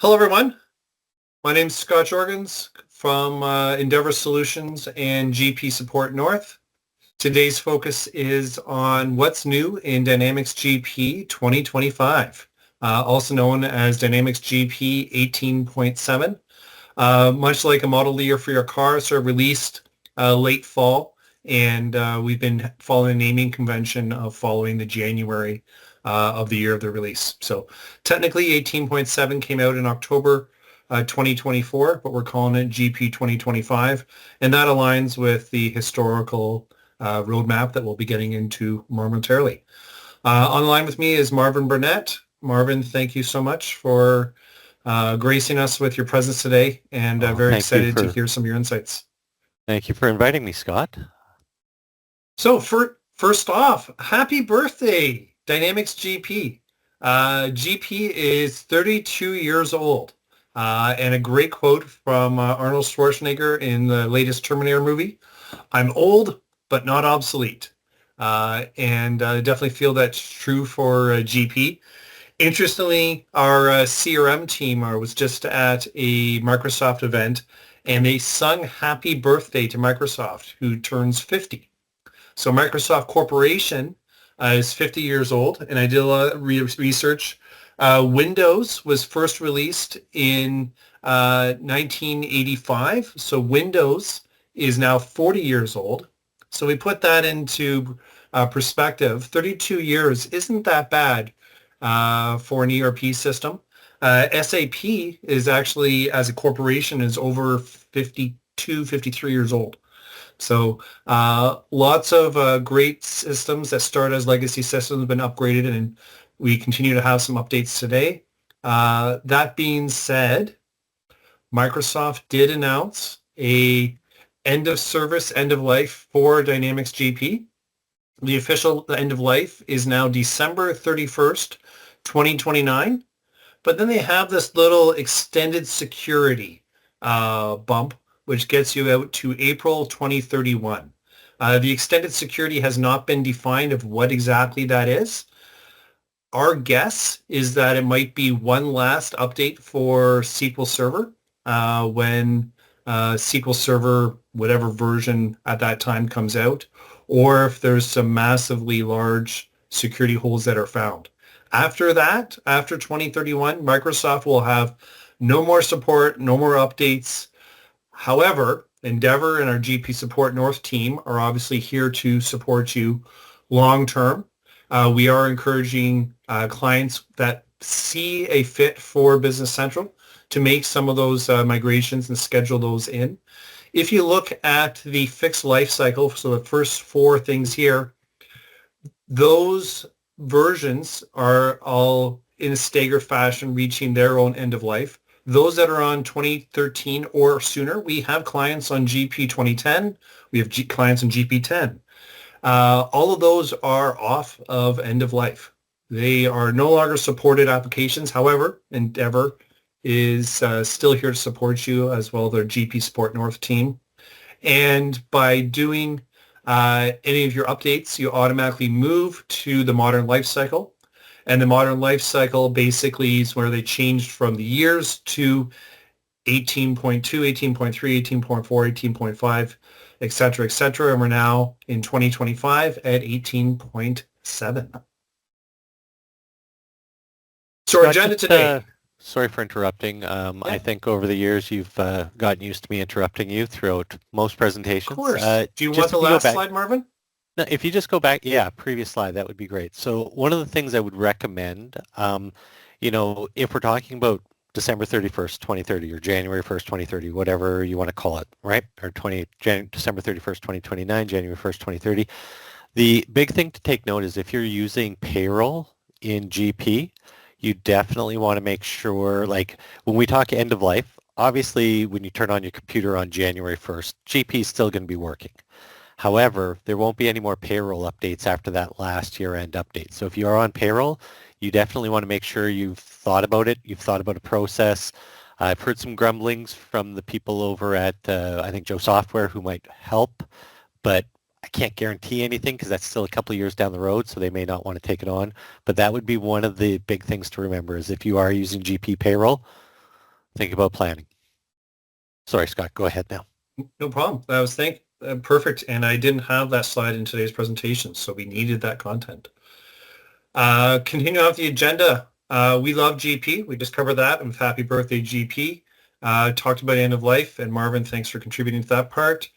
Hello, everyone. My name is Scott Jorgens from Endeavor Solutions and GP Support North. Today's focus is on what's new in Dynamics GP 2025, also known as Dynamics GP 18.7. Much like a model year for your car, sort of released late fall, and we've been following the naming convention of following the January of the year of the release. So technically 18.7 came out in October 2024, but we're calling it GP 2025, and that aligns with the historical roadmap that we'll be getting into momentarily. On the line with me is Marvin Burnett. Marvin, thank you so much for gracing us with your presence today, and very excited to hear some of your insights. Thank you for inviting me, Scott. So first off, happy birthday, Dynamics GP. GP is 32 years old, and a great quote from Arnold Schwarzenegger in the latest Terminator movie, "I'm old, but not obsolete." And I definitely feel that's true for GP. Interestingly, our CRM team was just at a Microsoft event, and they sung happy birthday to Microsoft, who turns 50. So Microsoft Corporation is 50 years old, and I did a lot of research. Windows was first released in 1985, so Windows is now 40 years old. So we put that into perspective. 32 years isn't that bad for an ERP system. SAP is actually, as a corporation, is over 52, 53 years old. So lots of great systems that start as legacy systems have been upgraded, and we continue to have some updates today. That being said, Microsoft did announce a end of service, end of life for Dynamics GP. The official end of life is now December 31st, 2029. But then they have this little extended security bump, which gets you out to April 2031. The extended security has not been defined of what exactly that is. Our guess is that it might be one last update for SQL Server when SQL Server, whatever version at that time comes out, or if there's some massively large security holes that are found. After that, after 2031, Microsoft will have no more support, no more updates. However, Endeavor and our GP Support North team are obviously here to support you long term. We are encouraging clients that see a fit for Business Central to make some of those migrations and schedule those in. If you look at the fixed life cycle, so the first four things here, those versions are all in a staggered fashion reaching their own end of life. Those that are on 2013 or sooner, we have clients on GP 2010. We have clients on GP 10. All of those are off of end of life. They are no longer supported applications. However, Endeavor is still here to support you, as well as their GP Support North team. And by doing any of your updates, you automatically move to the modern life cycle. And the modern life cycle basically is where they changed from the years to 18.2, 18.3, 18.4, 18.5, et cetera, et cetera. And we're now in 2025 at 18.7. So our agenda today. Sorry for interrupting. I think over the years you've gotten used to me interrupting you throughout most presentations. Of course. Do you want the last slide, Marvin? No, if you just go back, previous slide, that would be great. So one of the things I would recommend, if we're talking about December 31st, 2030 or January 1st, 2030, whatever you want to call it, right? Or December 31st, 2029, January 1st, 2030. The big thing to take note is if you're using payroll in GP, you definitely want to make sure, like when we talk end of life, obviously when you turn on your computer on January 1st, GP is still going to be working. However, there won't be any more payroll updates after that last year-end update. So if you are on payroll, you definitely want to make sure you've thought about it. You've thought about a process. I've heard some grumblings from the people over at, I think, Joe Software who might help, but I can't guarantee anything because that's still a couple of years down the road, so they may not want to take it on. But that would be one of the big things to remember is if you are using GP payroll, think about planning. Sorry, Scott, go ahead now. No problem. I was perfect, and I didn't have that slide in today's presentation, so we needed that content. Continue off the agenda. We love GP. We just covered that. And happy birthday, GP. Talked about end of life, and Marvin, thanks for contributing to that part.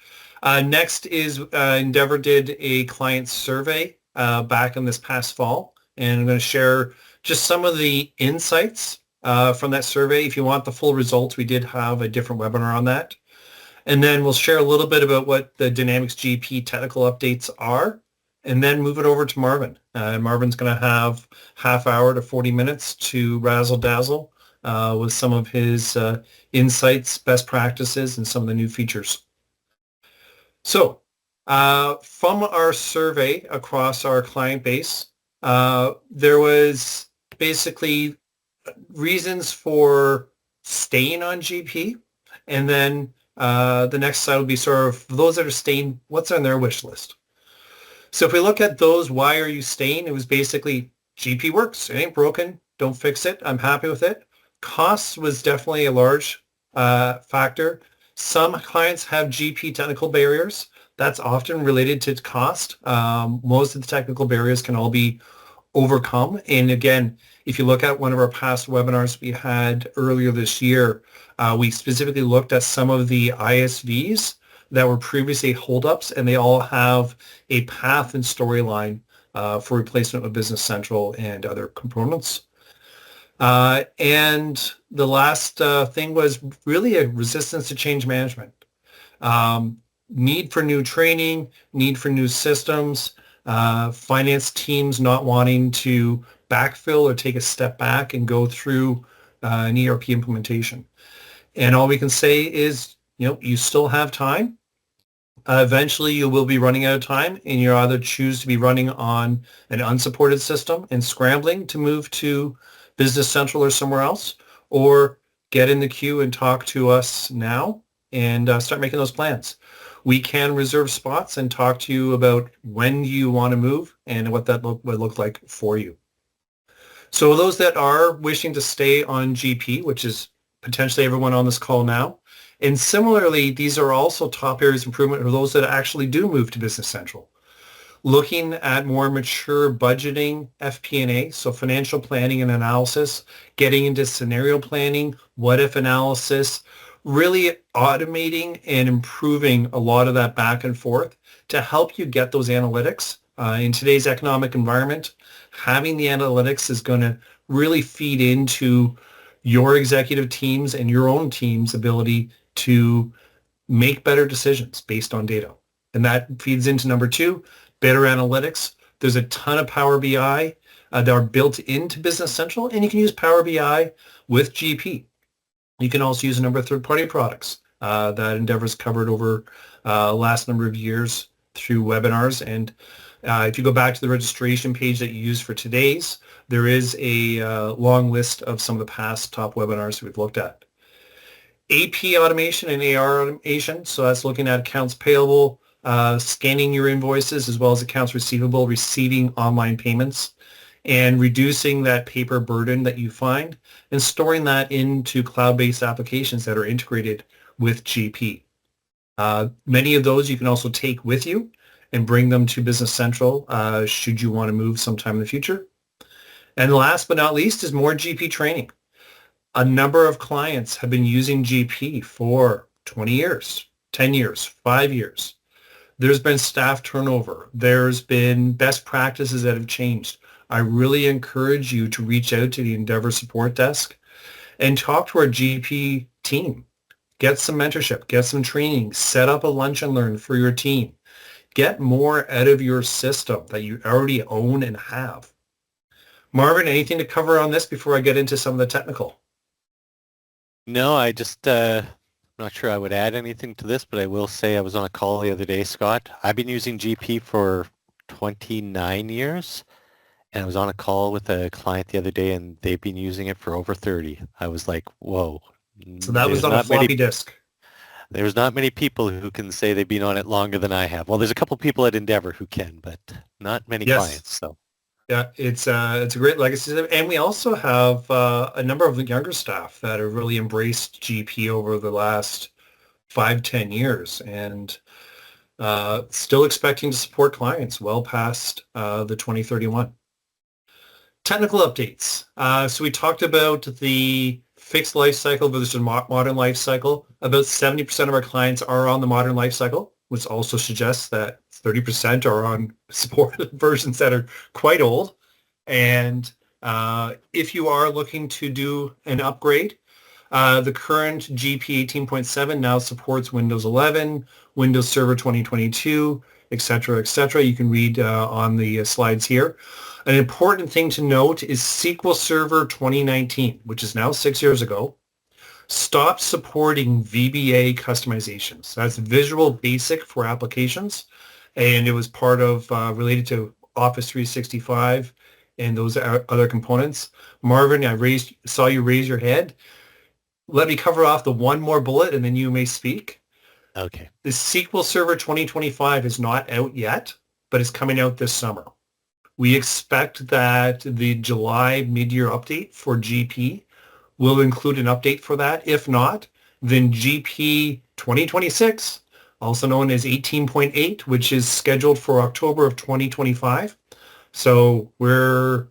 Next is Endeavor did a client survey back in this past fall, and I'm going to share just some of the insights from that survey. If you want the full results, we did have a different webinar on that. And then we'll share a little bit about what the Dynamics GP technical updates are, and then move it over to Marvin. Marvin's going to have half hour to 40 minutes to razzle dazzle with some of his insights, best practices, and some of the new features. So from our survey across our client base, there was basically reasons for staying on GP, and then the next slide will be sort of those that are staying, what's on their wish list. So if we look at those, why are you staying? It was basically GP works. It ain't broken. Don't fix it. I'm happy with it. Costs was definitely a large factor. Some clients have GP technical barriers. That's often related to cost. Most of the technical barriers can all be overcome. And again, if you look at one of our past webinars we had earlier this year, we specifically looked at some of the ISVs that were previously holdups, and they all have a path and storyline for replacement with Business Central and other components. And the last thing was really a resistance to change management. Need for new training, need for new systems, finance teams not wanting to backfill or take a step back and go through an ERP implementation. And all we can say is, you still have time. Eventually, you will be running out of time, and you either choose to be running on an unsupported system and scrambling to move to Business Central or somewhere else, or get in the queue and talk to us now and start making those plans. We can reserve spots and talk to you about when you want to move and what that would look like for you. So those that are wishing to stay on GP, which is potentially everyone on this call now, and similarly, these are also top areas of improvement for those that actually do move to Business Central. Looking at more mature budgeting, FP&A, so financial planning and analysis, getting into scenario planning, what-if analysis, really automating and improving a lot of that back and forth to help you get those analytics. In today's economic environment, having the analytics is going to really feed into your executive teams and your own team's ability to make better decisions based on data. And that feeds into number 2, better analytics. There's a ton of Power BI that are built into Business Central, and you can use Power BI with GP. You can also use a number of third-party products that Endeavor's covered over last number of years through webinars. And if you go back to the registration page that you used for today's, there is a long list of some of the past top webinars that we've looked at. AP automation and AR automation, so that's looking at accounts payable, scanning your invoices, as well as accounts receivable, receiving online payments, and reducing that paper burden that you find, and storing that into cloud-based applications that are integrated with GP. Many of those you can also take with you and bring them to Business Central should you want to move sometime in the future. And last but not least is more GP training. A number of clients have been using GP for 20 years, 10 years, 5 years. There's been staff turnover. There's been best practices that have changed. I really encourage you to reach out to the Endeavor support desk and talk to our GP team. Get some mentorship, get some training, set up a lunch and learn for your team. Get more out of your system that you already own and have. Marvin, anything to cover on this before I get into some of the technical? No, I just, not sure I would add anything to this, but I will say I was on a call the other day, Scott. I've been using GP for 29 years, and I was on a call with a client the other day, and they've been using it for over 30. I was like, whoa. So that was on a floppy disk. There's not many people who can say they've been on it longer than I have. Well, there's a couple people at Endeavor who can, but not many clients. So Yeah, it's a great legacy system, and we also have a number of younger staff that have really embraced GP over the last 5, 10 years, and still expecting to support clients well past the 2031. Technical updates. So we talked about the fixed life cycle versus modern life cycle. About 70% of our clients are on the modern life cycle, which also suggests that 30% are on support versions that are quite old. And if you are looking to do an upgrade, the current GP 18.7 now supports Windows 11, Windows Server 2022, et cetera, et cetera. You can read on the slides here. An important thing to note is SQL Server 2019, which is now 6 years ago, stopped supporting VBA customizations. That's Visual Basic for applications, and it was part of related to Office 365 and those other components. Marvin, saw you raise your head. Let me cover off the one more bullet, and then you may speak. Okay. The SQL Server 2025 is not out yet, but it's coming out this summer. We expect that the July mid-year update for GP will include an update for that. If not, then GP 2026, also known as 18.8, which is scheduled for October of 2025. So we're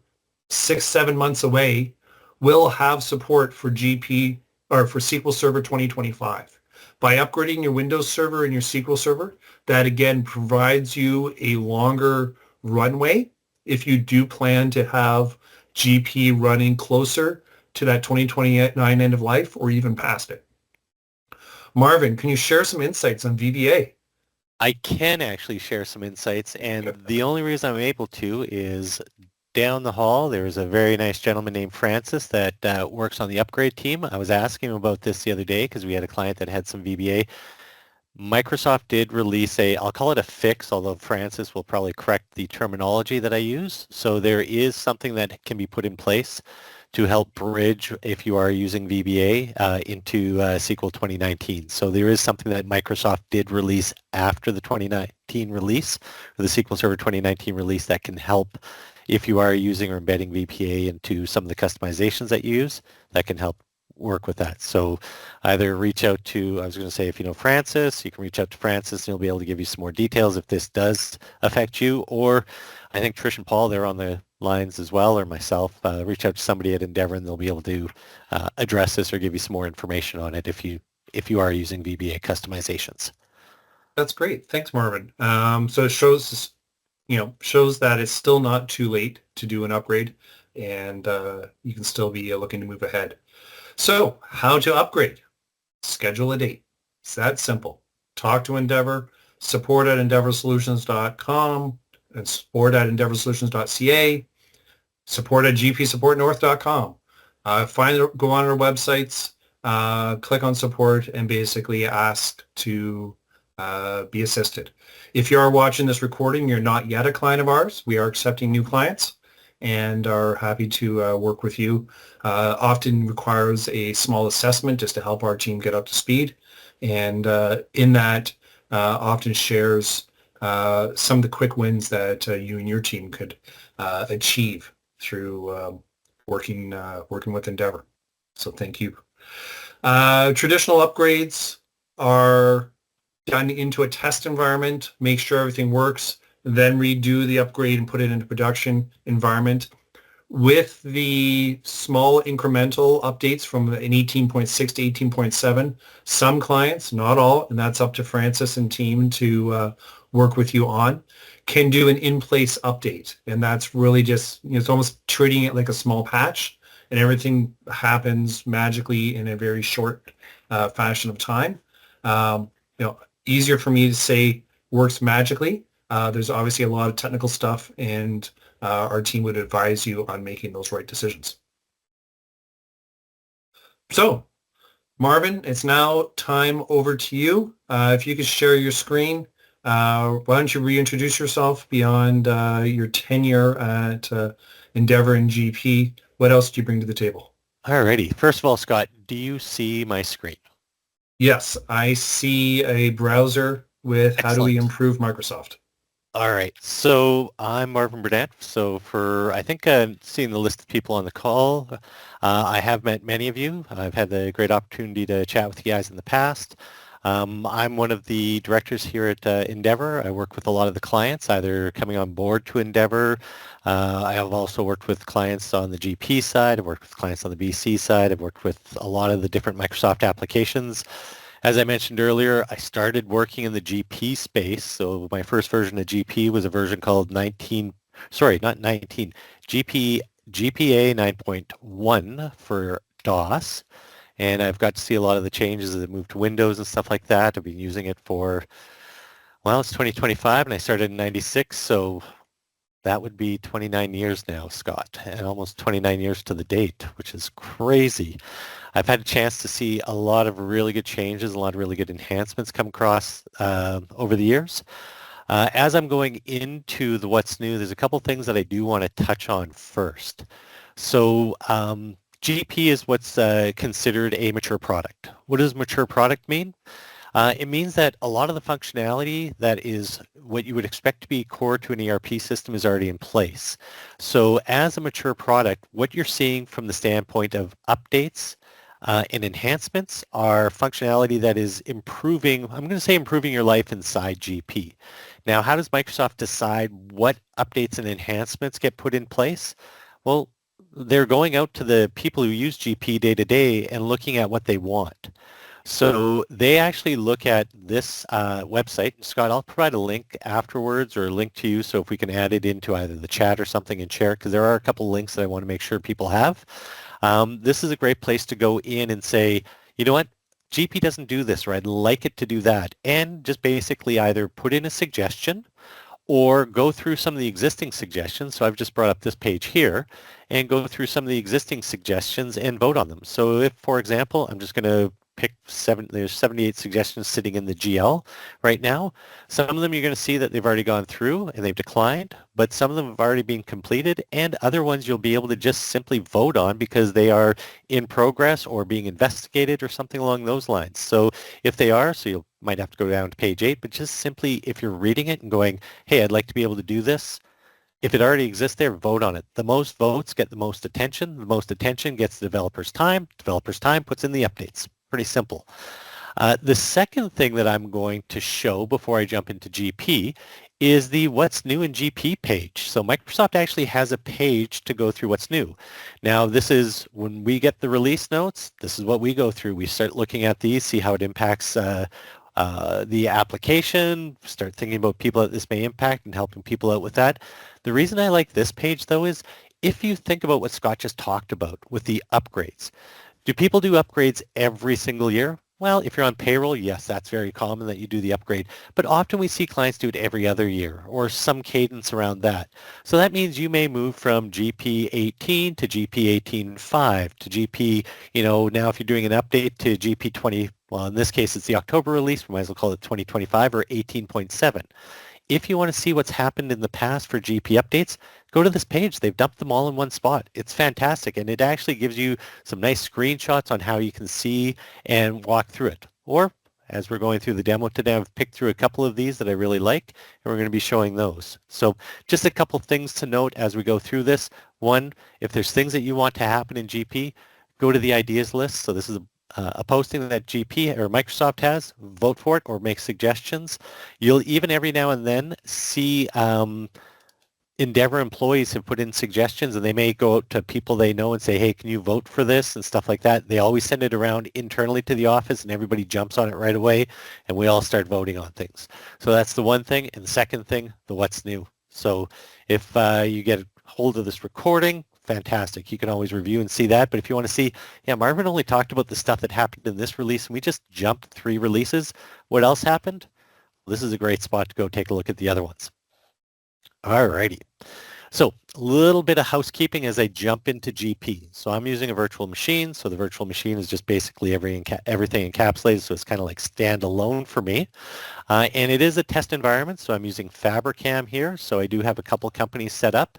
6, 7 months away. Will have support for GP or for SQL Server 2025. By upgrading your Windows Server and your SQL Server, that again provides you a longer runway if you do plan to have GP running closer to that 2029 end of life or even past it. Marvin, can you share some insights on VBA? I can actually share some insights, and the only reason I'm able to is down the hall, there's a very nice gentleman named Francis that works on the upgrade team. I was asking him about this the other day because we had a client that had some VBA. Microsoft did release I'll call it a fix, although Francis will probably correct the terminology that I use. So there is something that can be put in place to help bridge if you are using VBA into SQL 2019. So there is something that Microsoft did release after the 2019 release, or the SQL Server 2019 release, that can help if you are using or embedding VBA into some of the customizations that you use, that can help work with that. So either reach out to, I was going to say, if you know Francis, you can reach out to Francis and he'll be able to give you some more details if this does affect you. Or I think Trish and Paul, they're on the lines as well, or myself, reach out to somebody at Endeavor and they'll be able to address this or give you some more information on it if you are using VBA customizations. That's great. Thanks, Marvin. So it shows that it's still not too late to do an upgrade, and you can still be looking to move ahead. So how to upgrade? Schedule a date. It's that simple. Talk to Endeavor, support at endeavorsolutions.com, and support at endeavorsolutions.ca, support at gpsupportnorth.com. Go on our websites, click on support, and basically ask to be assisted. If you are watching this recording, you're not yet a client of ours. We are accepting new clients and are happy to work with you. Often requires a small assessment just to help our team get up to speed. And in that, often shares some of the quick wins that you and your team could achieve through working with Endeavor. So thank you. Traditional upgrades are done into a test environment, make sure everything works, then redo the upgrade and put it into production environment. With the small incremental updates from an 18.6 to 18.7, some clients, not all, and that's up to Francis and team to work with you on, can do an in-place update. And that's really just, it's almost treating it like a small patch, and everything happens magically in a very short fashion of time. Easier for me to say works magically. There's obviously a lot of technical stuff, and our team would advise you on making those right decisions. So, Marvin, it's now time over to you. If you could share your screen, why don't you reintroduce yourself beyond your tenure at Endeavor and GP? What else do you bring to the table? Alrighty. First of all, Scott, do you see my screen? Yes, I see a browser with how do we Excellent. improve Microsoft? All right, so I'm Marvin Burnett. So I think seeing the list of people on the call, I have met many of you. I've had the great opportunity to chat with you guys in the past. I'm one of the directors here at Endeavor. I work with a lot of the clients, either coming on board to Endeavor. I have also worked with clients on the GP side. I've worked with clients on the BC side. I've worked with a lot of the different Microsoft applications. As I mentioned earlier, I started working in the GP space. So my first version of GP was a version called 19, sorry, not 19, GP, GPA 9.1 for DOS. And I've got to see a lot of the changes as it moved to Windows and stuff like that. I've been using it for, well, it's 2025 and I started in 96. So that would be 29 years now, Scott, and almost 29 years to the date, which is crazy. I've had a chance to see a lot of really good changes, a lot of really good enhancements come across over the years. As I'm going into the what's new, there's a couple things that I do want to touch on first. So GP is what's considered a mature product. What does mature product mean? It means that a lot of the functionality that is what you would expect to be core to an ERP system is already in place. So as a mature product, what you're seeing from the standpoint of updates and enhancements are functionality that is improving, I'm going to say improving your life inside GP. Now, how does Microsoft decide what updates and enhancements get put in place? Well, they're going out to the people who use GP day to day and looking at what they want. So they actually look at this website. Scott, I'll provide a link afterwards or a link to you so if we can add it into either the chat or something and share it because there are a couple of links that I want to make sure people have. This is a great place to go in and say, you know what, GP doesn't do this or I'd like it to do that. And just basically either put in a suggestion or go through some of the existing suggestions. So I've just brought up this page here and go through some of the existing suggestions and vote on them. So if, for example, I'm just going to pick there's 78 suggestions sitting in the GL right now. Some of them you're going to see that they've already gone through and they've declined, but some of them have already been completed and other ones you'll be able to just simply vote on because they are in progress or being investigated or something along those lines. So if they are, so you might have to go down to page 8, but just simply if you're reading it and going, hey, I'd like to be able to do this, if it already exists there, vote on it. The most votes get the most attention. The most attention gets the developer's time. Developer's time puts in the updates. Pretty simple. The second thing that I'm going to show before I jump into GP is the what's new in GP page. So Microsoft actually has a page to go through what's new. Now this is when we get the release notes, this is what we go through. We start looking at these, see how it impacts the application, start thinking about people that this may impact and helping people out with that. The reason I like this page though is if you think about what Scott just talked about with the upgrades, do people do upgrades every single year? Well, if you're on payroll, yes, that's very common that you do the upgrade. But often we see clients do it every other year or some cadence around that. So that means you may move from GP 18 to GP 18.5 to GP, now if you're doing an update to GP 20, well, in this case, it's the October release. We might as well call it 2025 or 18.7. If you want to see what's happened in the past for GP updates, go to this page. They've dumped them all in one spot. It's fantastic, and it actually gives you some nice screenshots on how you can see and walk through it. Or, as we're going through the demo today, I've picked through a couple of these that I really like, and we're going to be showing those. So just a couple things to note as we go through this. One, if there's things that you want to happen in GP, go to the ideas list. So this is a posting that GP or Microsoft has, vote for it or make suggestions. You'll even every now and then see Endeavor employees have put in suggestions and they may go out to people they know and say, hey, can you vote for this and stuff like that. They always send it around internally to the office and everybody jumps on it right away and we all start voting on things. So that's the one thing. And the second thing, the what's new. So if you get hold of this recording, fantastic. You can always review and see that. But if you want to see, yeah, Marvin only talked about the stuff that happened in this release and we just jumped 3 releases. What else happened? Well, this is a great spot to go take a look at the other ones. All righty. So a little bit of housekeeping as I jump into GP. So I'm using a virtual machine. So the virtual machine is just basically everything encapsulated. So it's kind of like standalone for me. And it is a test environment. So I'm using Fabricam here. So I do have a couple companies set up.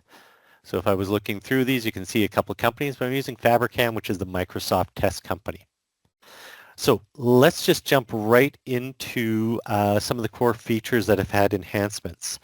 So if I was looking through these, you can see a couple companies, but I'm using Fabricam, which is the Microsoft test company. So let's just jump right into some of the core features that have had enhancements.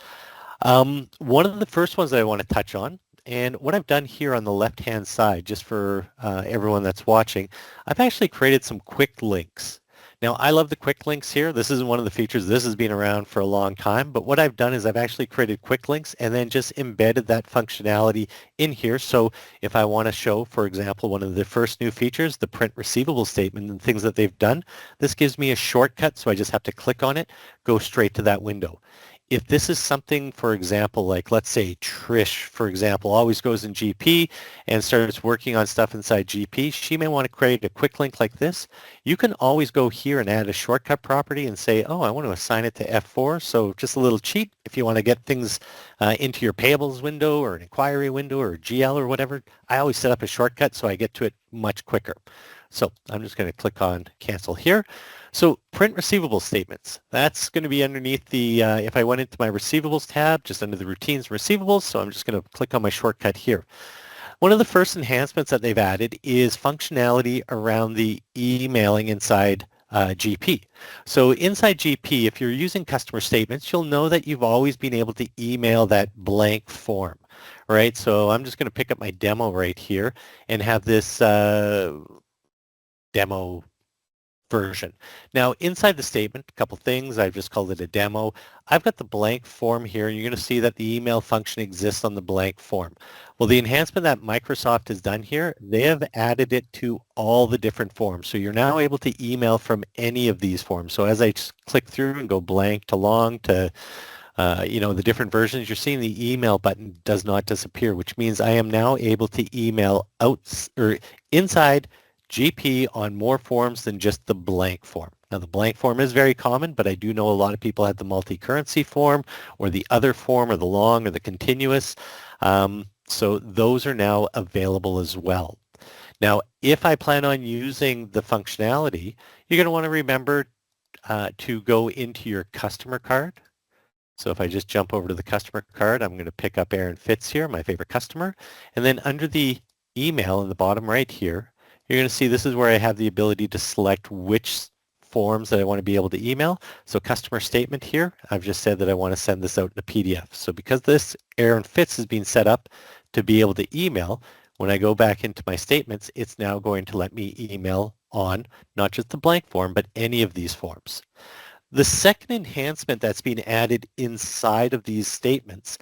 One of the first ones that I want to touch on, and what I've done here on the left-hand side, just for everyone that's watching, I've actually created some quick links. Now, I love the quick links here. This isn't one of the features. This has been around for a long time, but what I've done is I've actually created quick links and then just embedded that functionality in here. So if I want to show, for example, one of the first new features, the print receivable statement and things that they've done, this gives me a shortcut, so I just have to click on it, go straight to that window. If this is something, for example, like let's say Trish, for example, always goes in GP and starts working on stuff inside GP, she may want to create a quick link like this. You can always go here and add a shortcut property and say, oh, I want to assign it to F4. So just a little cheat. If you want to get things into your payables window or an inquiry window or GL or whatever, I always set up a shortcut so I get to it much quicker. So I'm just going to click on cancel here. So print receivable statements, that's going to be underneath the, if I went into my receivables tab, just under the routines and receivables, so I'm just going to click on my shortcut here. One of the first enhancements that they've added is functionality around the emailing inside GP. So inside GP, if you're using customer statements, you'll know that you've always been able to email that blank form, right? So I'm just going to pick up my demo right here and have this demo version. Now, inside the statement, a couple things. I've just called it a demo. I've got the blank form here, and you're going to see that the email function exists on the blank form. Well, the enhancement that Microsoft has done here, they have added it to all the different forms. So you're now able to email from any of these forms. So as I just click through and go blank to long to the different versions, you're seeing the email button does not disappear, which means I am now able to email out or inside GP on more forms than just the blank form. Now, the blank form is very common, but I do know a lot of people have the multi-currency form or the other form or the long or the continuous. So those are now available as well. Now, if I plan on using the functionality, you're going to want to remember to go into your customer card. So if I just jump over to the customer card, I'm going to pick up Aaron Fitz here, my favorite customer. And then under the email in the bottom right here, you're going to see this is where I have the ability to select which forms that I want to be able to email. So customer statement here, I've just said that I want to send this out in a PDF. So because this Aaron Fitz has been set up to be able to email, when I go back into my statements, it's now going to let me email on not just the blank form, but any of these forms. The second enhancement that's been added inside of these statements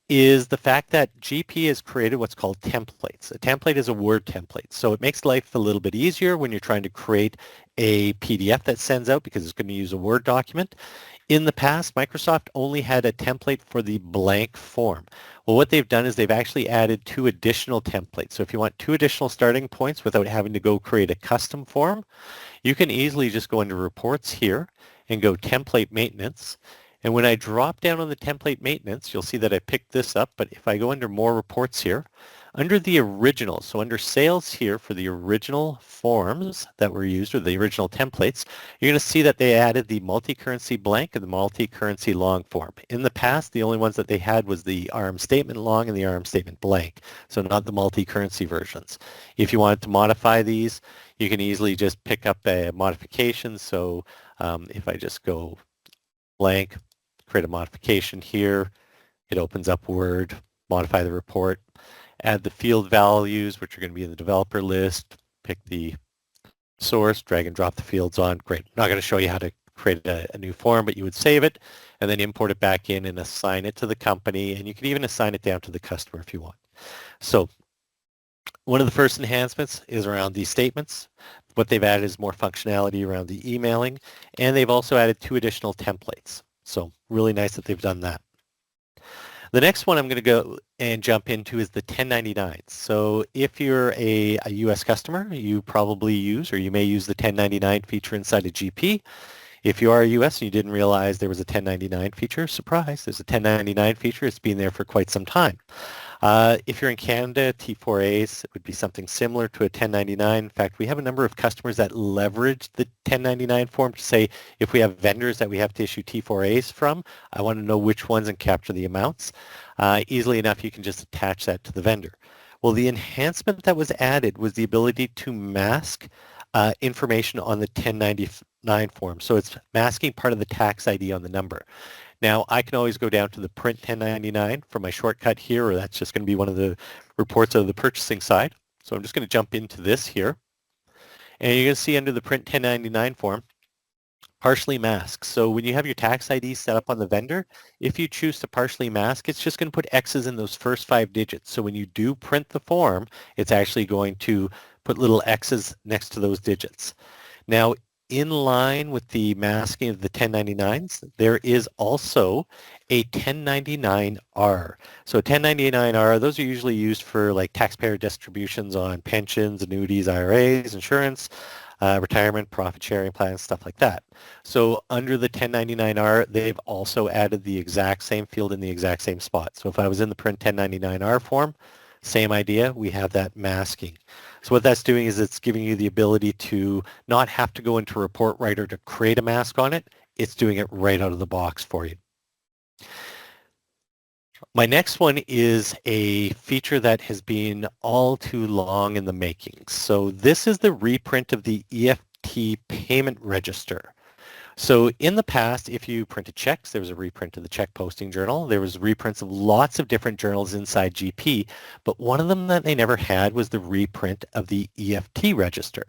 is the fact that GP has created what's called templates. A template is a Word template. So it makes life a little bit easier when you're trying to create a PDF that sends out because it's going to use a Word document. In the past, Microsoft only had a template for the blank form. Well, what they've done is they've actually added 2 additional templates. So if you want 2 additional starting points without having to go create a custom form, you can easily just go into reports here and go template maintenance. And when I drop down on the template maintenance, you'll see that I picked this up. But if I go under more reports here, under the original, so under sales here for the original forms that were used or the original templates, you're going to see that they added the multi-currency blank and the multi-currency long form. In the past, the only ones that they had was the RM statement long and the RM statement blank, so not the multi-currency versions. If you wanted to modify these, you can easily just pick up a modification. So if I just go blank, create a modification here, it opens up Word, modify the report, add the field values, which are going to be in the developer list, pick the source, drag and drop the fields on. Great. I'm not going to show you how to create a new form, but you would save it and then import it back in and assign it to the company. And you can even assign it down to the customer if you want. So one of the first enhancements is around these statements. What they've added is more functionality around the emailing, and they've also added 2 additional templates. So really nice that they've done that. The next one I'm going to go and jump into is the 1099s. So if you're a US customer, you probably use or you may use the 1099 feature inside of GP. If you are a US and you didn't realize there was a 1099 feature, surprise, there's a 1099 feature. It's been there for quite some time. If you're in Canada, T4As would be something similar to a 1099. In fact, we have a number of customers that leverage the 1099 form to say, if we have vendors that we have to issue T4As from, I want to know which ones and capture the amounts. Easily enough, you can just attach that to the vendor. Well, the enhancement that was added was the ability to mask information on the 1099 form. So it's masking part of the tax ID on the number. Now, I can always go down to the print 1099 for my shortcut here, or that's just going to be one of the reports of the purchasing side. So I'm just going to jump into this here. And you're going to see under the print 1099 form, partially masked. So when you have your tax ID set up on the vendor, if you choose to partially mask, it's just going to put X's in those first 5 digits. So when you do print the form, it's actually going to put little X's next to those digits. Now, in line with the masking of the 1099s, there is also a 1099-R. So 1099-R, those are usually used for like taxpayer distributions on pensions, annuities, IRAs, insurance, retirement, profit sharing plans, stuff like that. So under the 1099-R, they've also added the exact same field in the exact same spot. So if I was in the print 1099-R form, same idea, we have that masking. So what that's doing is it's giving you the ability to not have to go into Report Writer to create a mask on it. It's doing it right out of the box for you. My next one is a feature that has been all too long in the making. So this is the reprint of the EFT payment register. So in the past, if you printed checks, there was a reprint of the check posting journal. There was reprints of lots of different journals inside GP, but one of them that they never had was the reprint of the EFT register.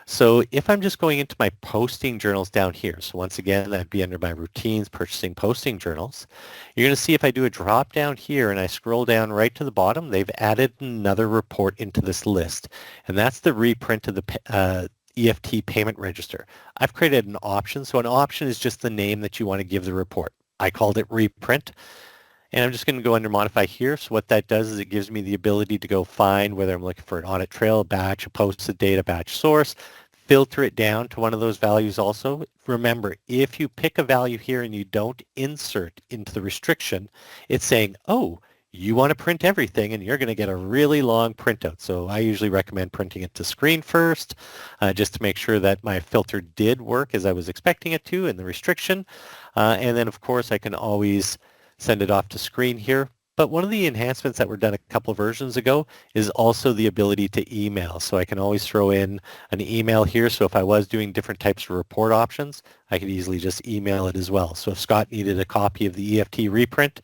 So if I'm just going into my posting journals down here, so once again, that'd be under my routines, purchasing posting journals, you're going to see if I do a drop down here and I scroll down right to the bottom, they've added another report into this list, and that's the reprint of the EFT payment register. I've created an option. So an option is just the name that you want to give the report. I called it reprint. And I'm just going to go under modify here. So what that does is it gives me the ability to go find whether I'm looking for an audit trail, batch, a posted date, a batch source, filter it down to one of those values also. Remember, if you pick a value here and you don't insert into the restriction, it's saying, oh, you want to print everything and you're going to get a really long printout. So I usually recommend printing it to screen first just to make sure that my filter did work as I was expecting it to in the restriction. And then of course I can always send it off to screen here. But one of the enhancements that were done a couple of versions ago is also the ability to email. So I can always throw in an email here. So if I was doing different types of report options, I could easily just email it as well. So if Scott needed a copy of the EFT reprint,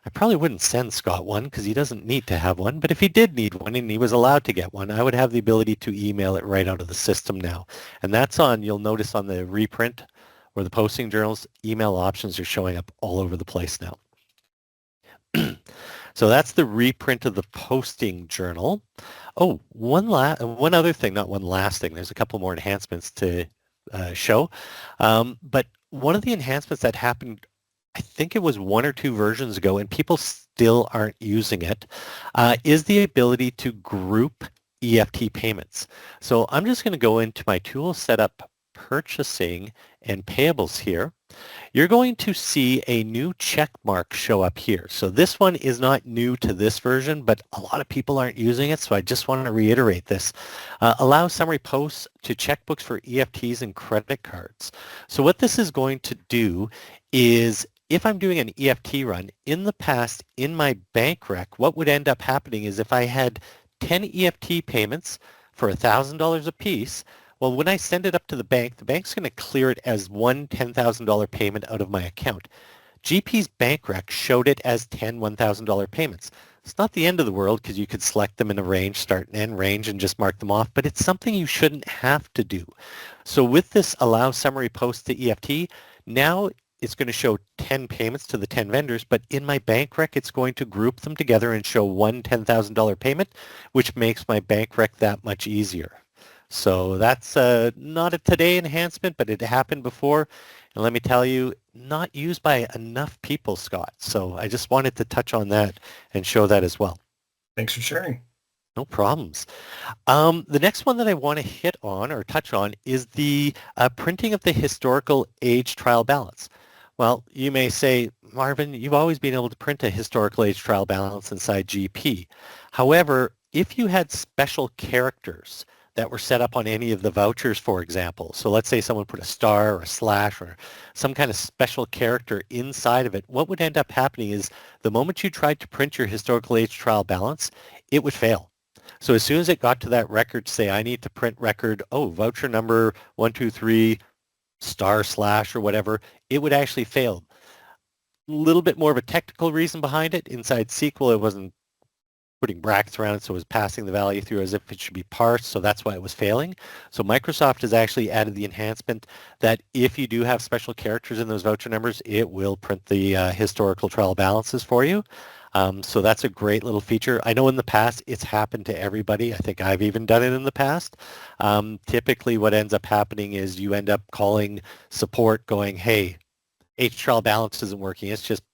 I probably wouldn't send Scott one because he doesn't need to have one, but if he did need one and he was allowed to get one, I would have the ability to email it right out of the system now. And that's on, you'll notice on the reprint or the posting journals, email options are showing up all over the place now. So that's the reprint of the posting journal. Oh, one other thing, not one last thing, there's a couple more enhancements to show. But one of the enhancements that happened, I think it was 1 or 2 versions ago, and people still aren't using it, is the ability to group EFT payments. So I'm just going to go into my tool setup purchasing and payables here. You're going to see a new check mark show up here. So this one is not new to this version, but a lot of people aren't using it, so I just want to reiterate this. Allow summary posts to checkbooks for EFTs and credit cards. So what this is going to do is if I'm doing an EFT run, in the past, in my bank rec, what would end up happening is if I had 10 EFT payments for $1,000 a piece, well, when I send it up to the bank's going to clear it as one $10,000 payment out of my account. GP's bank rec showed it as 10 $1,000 payments. It's not the end of the world because you could select them in a range, start and end range, and just mark them off, but it's something you shouldn't have to do. So with this allow summary post to EFT, now it's going to show 10 payments to the 10 vendors, but in my bank rec, it's going to group them together and show one $10,000 payment, which makes my bank rec that much easier. So that's not a today enhancement, but it happened before. And let me tell you, not used by enough people, Scott. So I just wanted to touch on that and show that as well. Thanks for sharing. No problems. The next one that I want to hit on or touch on is the printing of the historical age trial balance. Well, you may say, Marvin, you've always been able to print a historical age trial balance inside GP. However, if you had special characters that were set up on any of the vouchers, for example, so let's say someone put a star or a slash or some kind of special character inside of it, what would end up happening is the moment you tried to print your historical age trial balance, it would fail. So as soon as it got to that record, say I need to print record, voucher number 123 star slash or whatever, it would actually fail. little bit more of a technical reason behind it. Inside SQL, it wasn't putting brackets around it, so it was passing the value through as if it should be parsed, so that's why it was failing. So Microsoft has actually added the enhancement that if you do have special characters in those voucher numbers, it will print the historical trial balances for you. So that's a great little feature. I know in the past it's happened to everybody. I think I've even done it in the past. Typically what ends up happening is you end up calling support going, hey, H trial balance isn't working. It's just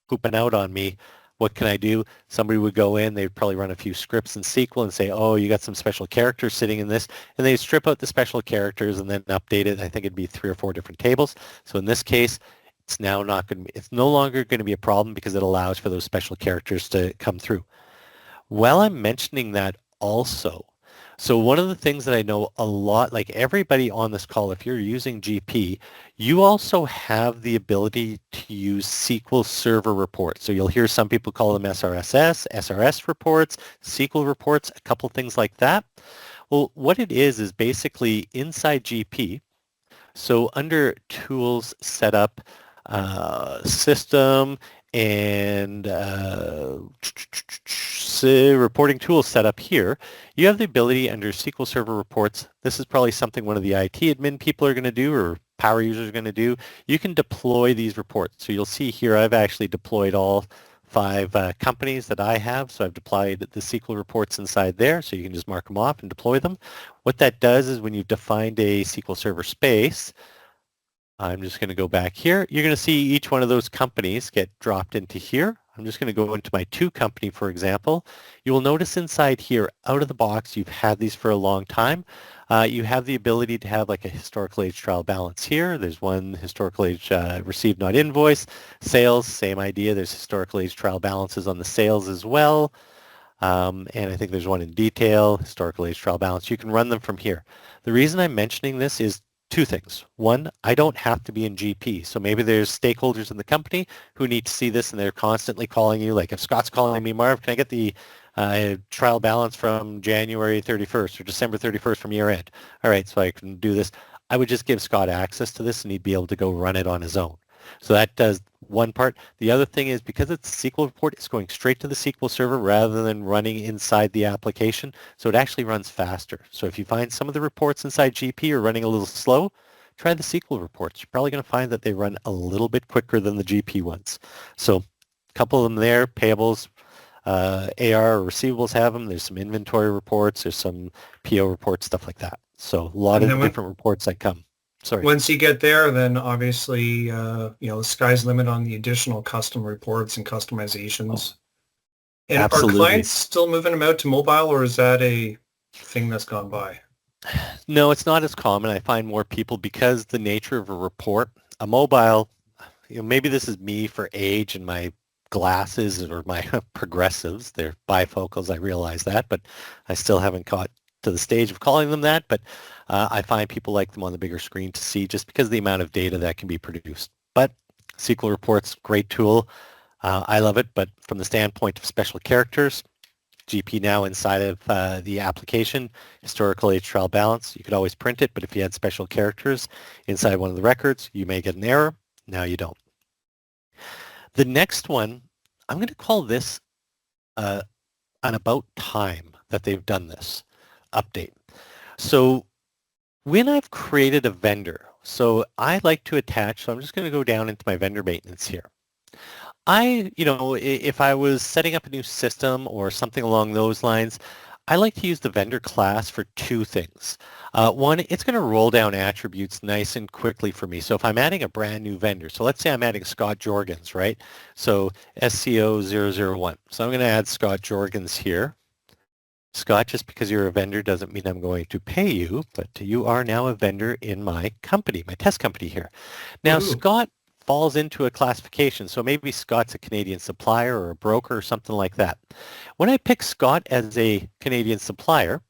pooping out on me. What can I do? Somebody would go in, they'd probably run a few scripts in SQL and say, oh, you got some special characters sitting in this, and they'd strip out the special characters and then update it. I think it'd be 3 or 4 different tables. So in this case, it's now not going to be, it's no longer going to be a problem because it allows for those special characters to come through. While I'm mentioning that also, so one of the things that I know a lot, like everybody on this call, if you're using GP, you also have the ability to use SQL Server reports. So you'll hear some people call them SRSS, SRS reports, SQL reports, a couple things like that. Well, what it is basically inside GP. So under Tools, Setup, System, and reporting tools set up here, you have the ability under SQL Server reports. This is probably something one of the IT admin people are going to do or power users are going to do. You can deploy these reports. So you'll see here I've actually deployed all 5 companies that I have. So I've deployed the SQL reports inside there. So you can just mark them off and deploy them. What that does is when you've defined a SQL Server space, I'm just going to go back here. You're going to see each one of those companies get dropped into here. I'm just going to go into my 2 company, for example. You will notice inside here, out of the box, you've had these for a long time. You have the ability to have like a historical age trial balance here. There's one historical age received not invoice. Sales, same idea. There's historical age trial balances on the sales as well. And I think there's one in detail, historical age trial balance. You can run them from here. The reason I'm mentioning this is 2 things. One, I don't have to be in GP. So maybe there's stakeholders in the company who need to see this and they're constantly calling you. Like if Scott's calling me, Marv, can I get the trial balance from January 31st or December 31st from year end? All right, so I can do this. I would just give Scott access to this and he'd be able to go run it on his own. So that does one part. The other thing is because it's a SQL report, it's going straight to the SQL server rather than running inside the application. So it actually runs faster. So if you find some of the reports inside GP are running a little slow, try the SQL reports. You're probably going to find that they run a little bit quicker than the GP ones. So a couple of them there, payables, AR or receivables have them. There's some inventory reports. There's some PO reports, stuff like that. So a lot of different reports that come. Sorry. Once you get there, then obviously, the sky's the limit on the additional custom reports and customizations. And absolutely. Are clients still moving them out to mobile, or is that a thing that's gone by? No, it's not as common. I find more people, because the nature of a report, a mobile, maybe this is me for age and my glasses or my progressives. They're bifocals, I realize that, but I still haven't caught to the stage of calling them that, but I find people like them on the bigger screen to see just because of the amount of data that can be produced. But SQL reports, great tool. I love it, but from the standpoint of special characters, GP now inside of the application, historical age trial balance, you could always print it, but if you had special characters inside one of the records, you may get an error. Now you don't. The next one, I'm going to call this an about time that they've done this update. So when I've created a vendor, so I like to attach, so I'm just going to go down into my vendor maintenance here. If I was setting up a new system or something along those lines, I like to use the vendor class for 2 things. One, it's going to roll down attributes nice and quickly for me. So if I'm adding a brand new vendor, so let's say I'm adding Scott Jorgens, right? So SCO001. So I'm going to add Scott Jorgens here. Scott, just because you're a vendor doesn't mean I'm going to pay you, but you are now a vendor in my company, my test company here. Now, Scott falls into a classification. So maybe Scott's a Canadian supplier or a broker or something like that. When I pick Scott as a Canadian supplier,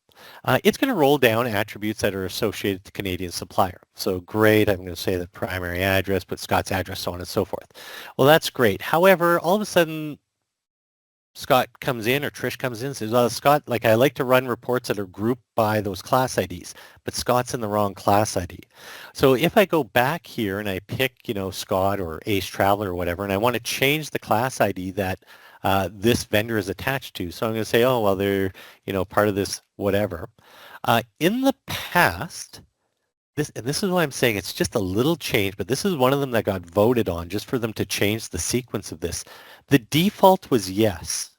it's going to roll down attributes that are associated to Canadian supplier. So great, I'm going to say the primary address, put Scott's address, so on and so forth. Well, that's great. However, all of a sudden, Scott comes in or Trish comes in and says, well, Scott, like I like to run reports that are grouped by those class IDs, but Scott's in the wrong class ID. So if I go back here and I pick, Scott or Ace Traveler or whatever, and I want to change the class ID that this vendor is attached to. So I'm going to say, oh, well, they're, part of this whatever. In the past, this is why I'm saying it's just a little change, but this is one of them that got voted on just for them to change the sequence of this. The default was yes.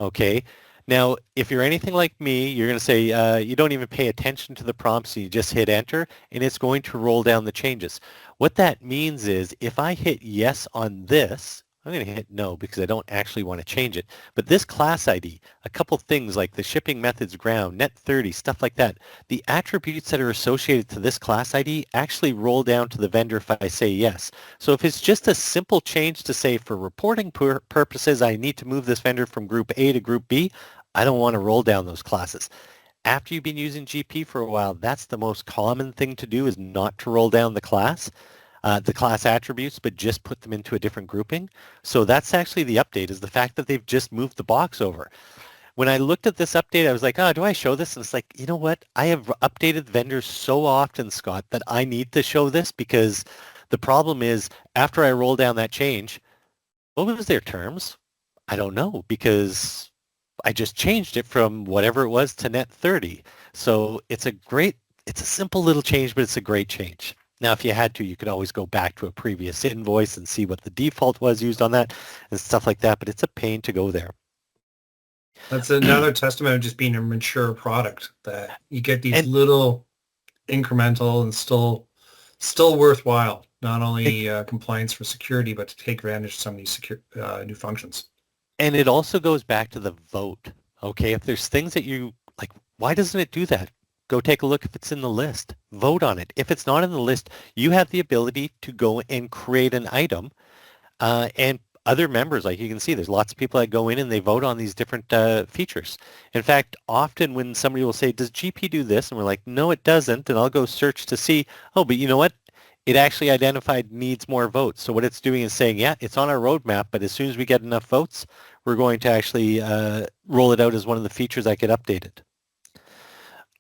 Okay. Now, if you're anything like me, you're going to say you don't even pay attention to the prompts. You just hit enter, and it's going to roll down the changes. What that means is if I hit yes on this, I'm going to hit no because I don't actually want to change it. But this class ID, a couple things like the shipping methods ground, net 30, stuff like that, the attributes that are associated to this class ID actually roll down to the vendor if I say yes. So if it's just a simple change to say for reporting purposes, I need to move this vendor from group A to group B, I don't want to roll down those classes. After you've been using GP for a while, that's the most common thing to do is not to roll down the class attributes, but just put them into a different grouping. So that's actually the update, is the fact that they've just moved the box over. When I looked at this update, I was like, oh, do I show this? And it's like, you know what? I have updated vendors so often, Scott, that I need to show this because the problem is after I roll down that change, what was their terms? I don't know because I just changed it from whatever it was to net 30. So it's a simple little change, but it's a great change. Now, if you had to, you could always go back to a previous invoice and see what the default was used on that and stuff like that, but it's a pain to go there. That's another testament of just being a mature product, that you get these little incremental and still worthwhile, not only compliance for security, but to take advantage of some of these new functions. And it also goes back to the vote. Okay, if there's things that you like, why doesn't it do that? Go take a look if it's in the list. Vote on it. If it's not in the list, you have the ability to go and create an item. And other members, like you can see, there's lots of people that go in and they vote on these different features. In fact, often when somebody will say, does GP do this? And we're like, no, it doesn't. And I'll go search to see, oh, but you know what? It actually identified needs more votes. So what it's doing is saying, yeah, it's on our roadmap, but as soon as we get enough votes, we're going to actually roll it out as one of the features that get updated.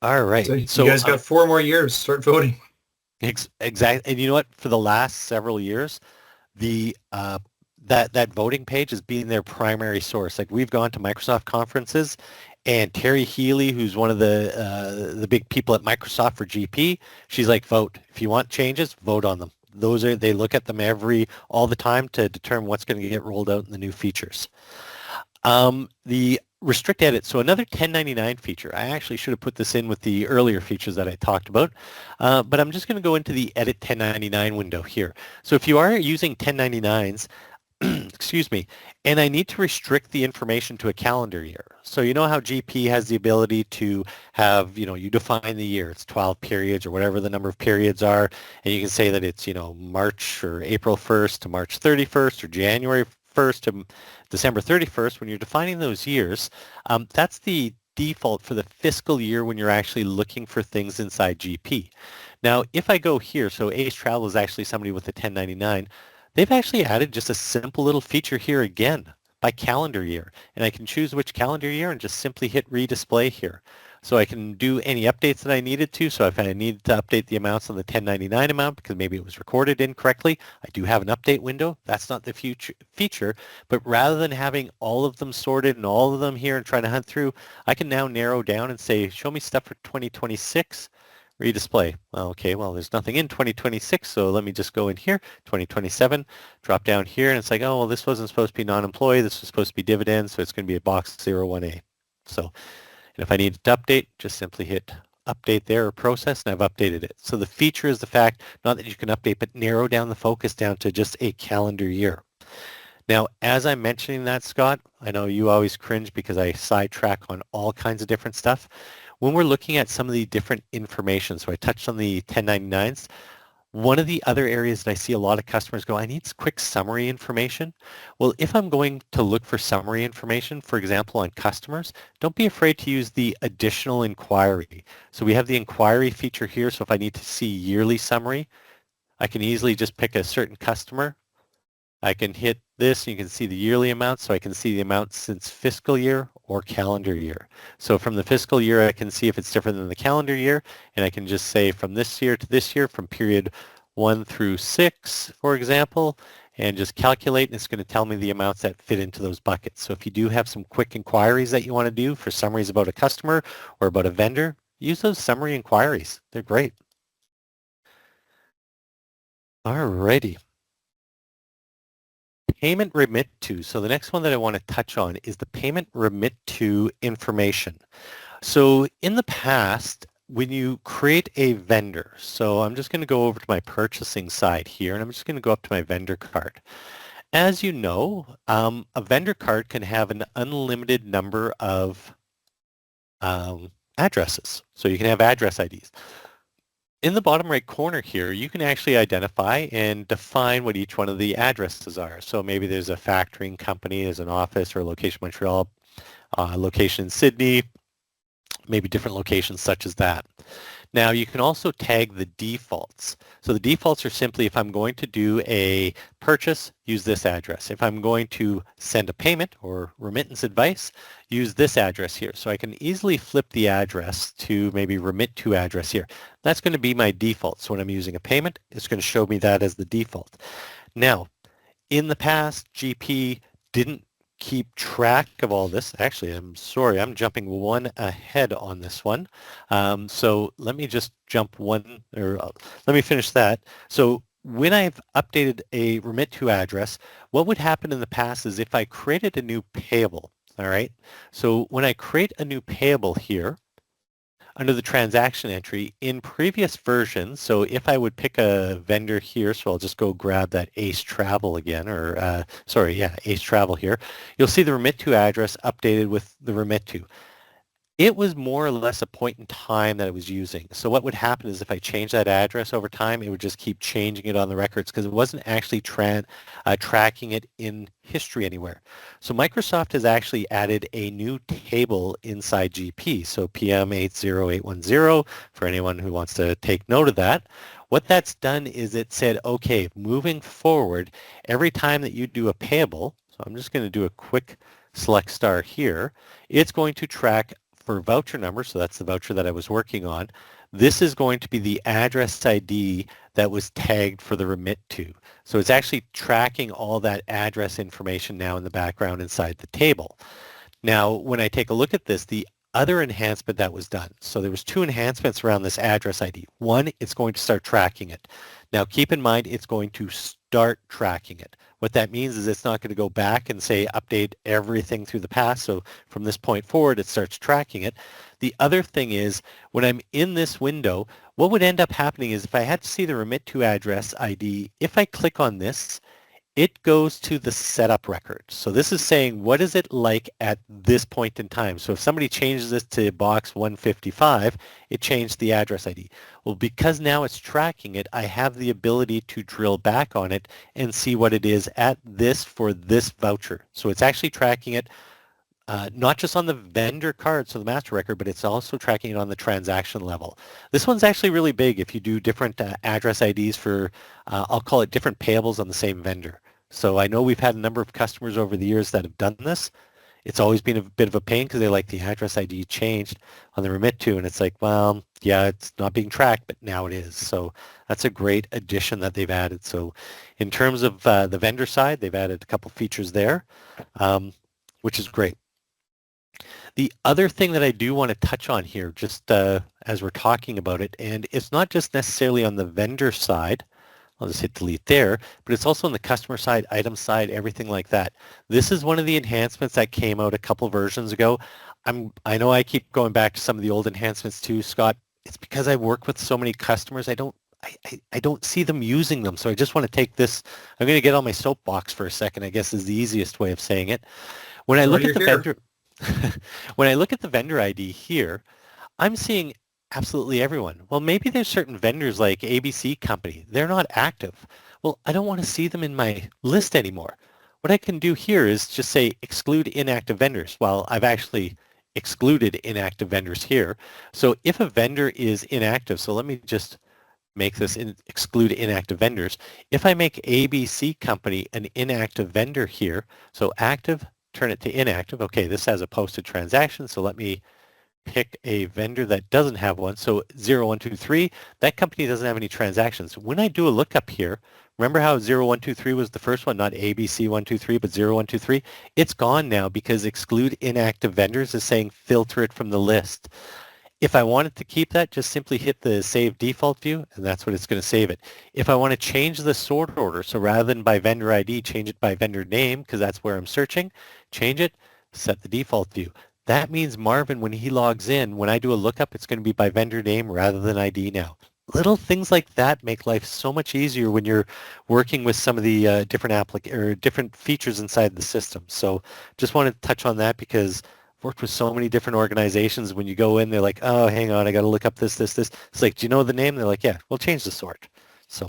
All right. So you guys got 4 more years. Start voting. Exactly. And you know what? For the last several years, the that voting page has been their primary source. Like we've gone to Microsoft conferences, and Terry Healy, who's one of the big people at Microsoft for GP, she's like, vote. If you want changes, vote on them. They look at them all the time to determine what's going to get rolled out in the new features. The restrict edit. So another 1099 feature. I actually should have put this in with the earlier features that I talked about, but I'm just going to go into the edit 1099 window here. So if you are using 1099s, excuse me, and I need to restrict the information to a calendar year. So you know how GP has the ability to have, you define the year, it's 12 periods or whatever the number of periods are, and you can say that it's, March or April 1st to March 31st or January 1st to December 31st. When you're defining those years, that's the default for the fiscal year when you're actually looking for things inside GP. Now, if I go here, so Ace Travel is actually somebody with a 1099, they've actually added just a simple little feature here again by calendar year. And I can choose which calendar year and just simply hit redisplay here. So I can do any updates that I needed to. So if I needed to update the amounts on the 1099 amount because maybe it was recorded incorrectly, I do have an update window. That's not the feature. But rather than having all of them sorted and all of them here and trying to hunt through, I can now narrow down and say, show me stuff for 2026. Redisplay. Okay, well, there's nothing in 2026, so let me just go in here, 2027, drop down here, and it's like, oh, well, this wasn't supposed to be non-employee, this was supposed to be dividends, so it's going to be a box 01A. So, and if I need to update, just simply hit update there or process, and I've updated it. So the feature is the fact, not that you can update, but narrow down the focus down to just a calendar year. Now, as I'm mentioning that, Scott, I know you always cringe because I sidetrack on all kinds of different stuff. When we're looking at some of the different information, so I touched on the 1099s, one of the other areas that I see a lot of customers go, I need quick summary information. Well, if I'm going to look for summary information, for example, on customers, don't be afraid to use the additional inquiry. So we have the inquiry feature here, so if I need to see yearly summary, I can easily just pick a certain customer. I can hit this, you can see the yearly amounts, so I can see the amounts since fiscal year or calendar year. So from the fiscal year, I can see if it's different than the calendar year, and I can just say from this year to this year, from period 1 through 6, for example, and just calculate, and it's going to tell me the amounts that fit into those buckets. So if you do have some quick inquiries that you want to do for summaries about a customer or about a vendor, use those summary inquiries. They're great. Alrighty. Payment remit to. So the next one that I want to touch on is the payment remit to information. So in the past, when you create a vendor, so I'm just going to go over to my purchasing side here, and I'm just going to go up to my vendor card. As you know, a vendor card can have an unlimited number of addresses. So you can have address IDs. In the bottom right corner here, you can actually identify and define what each one of the addresses are. So maybe there's a factoring company, there's an office or a location in Montreal, location in Sydney, maybe different locations such as that. Now you can also tag the defaults. So the defaults are simply if I'm going to do a purchase, use this address. If I'm going to send a payment or remittance advice, use this address here. So I can easily flip the address to maybe remit to address here. That's going to be my default. So when I'm using a payment, it's going to show me that as the default. Now, in the past, GP didn't keep track of all this. Actually, I'm sorry, I'm jumping one ahead on this one. So let me just jump one, or let me finish that. So when I've updated a remit to address, what would happen in the past is if I created a new payable, all right? So when I create a new payable here, under the transaction entry in previous versions, so if I would pick a vendor here, so I'll just go grab that Ace Travel again, or Ace Travel here, you'll see the remit to address updated with the remit to. It was more or less a point in time that I was using. So what would happen is if I change that address over time, it would just keep changing it on the records because it wasn't actually tracking it in history anywhere. So Microsoft has actually added a new table inside GP, so PM80810 for anyone who wants to take note of that. What that's done is it said, okay, moving forward, every time that you do a payable, so I'm just going to do a quick select star here, it's going to track for voucher number, so that's the voucher that I was working on, this is going to be the address ID that was tagged for the remit to. So it's actually tracking all that address information now in the background inside the table. Now, when I take a look at this, the other enhancement that was done, so there was two enhancements around this address ID. One, it's going to start tracking it. Now, keep in mind, it's going to start tracking it. What that means is it's not going to go back and say update everything through the past. So from this point forward, it starts tracking it. The other thing is when I'm in this window, what would end up happening is if I had to see the remit to address ID, if I click on this, it goes to the setup record. So this is saying, what is it like at this point in time? So if somebody changes this to box 155, it changed the address ID. Well, because now it's tracking it, I have the ability to drill back on it and see what it is at this for this voucher. So it's actually tracking it not just on the vendor card, so the master record, but it's also tracking it on the transaction level. This one's actually really big if you do different address IDs for, I'll call it different payables on the same vendor. So I know we've had a number of customers over the years that have done this. It's always been a bit of a pain because they like the address ID changed on the remit to, and it's like, well, yeah, it's not being tracked, but now it is. So that's a great addition that they've added. So in terms of the vendor side, they've added a couple features there, which is great. The other thing that I do want to touch on here, just as we're talking about it, and it's not just necessarily on the vendor side, I'll just hit delete there, but it's also on the customer side, item side, everything like that. This is one of the enhancements that came out a couple versions ago. I know I keep going back to some of the old enhancements too, Scott. It's because I work with so many customers, I don't see them using them. So I just want to take this, I'm going to get on my soapbox for a second, I guess is the easiest way of saying it. When I look at the vendor, when I look at the vendor ID here, I'm seeing absolutely everyone. Well, maybe there's certain vendors like ABC Company. They're not active. Well, I don't want to see them in my list anymore. What I can do here is just say exclude inactive vendors. Well, I've actually excluded inactive vendors here. So if a vendor is inactive, so let me just make this exclude inactive vendors. If I make ABC company an inactive vendor here, so active, turn it to inactive. Okay, this has a posted transaction, so let me pick a vendor that doesn't have one. So 0123, that company doesn't have any transactions. When I do a lookup here, remember how 0123 was the first one, not ABC123, but 0123? It's gone now because exclude inactive vendors is saying filter it from the list. If I wanted to keep that, just simply hit the Save Default View, and that's what it's going to save it. If I want to change the sort order, so rather than by vendor ID, change it by vendor name, because that's where I'm searching, change it, set the default view. That means Marvin, when he logs in, when I do a lookup, it's going to be by vendor name rather than ID now. Little things like that make life so much easier when you're working with some of the different features inside the system. So just wanted to touch on that because I've worked with so many different organizations. When you go in, they're like, oh, hang on, I got to look up this. It's like, do you know the name? They're like, yeah, we'll change the sort. So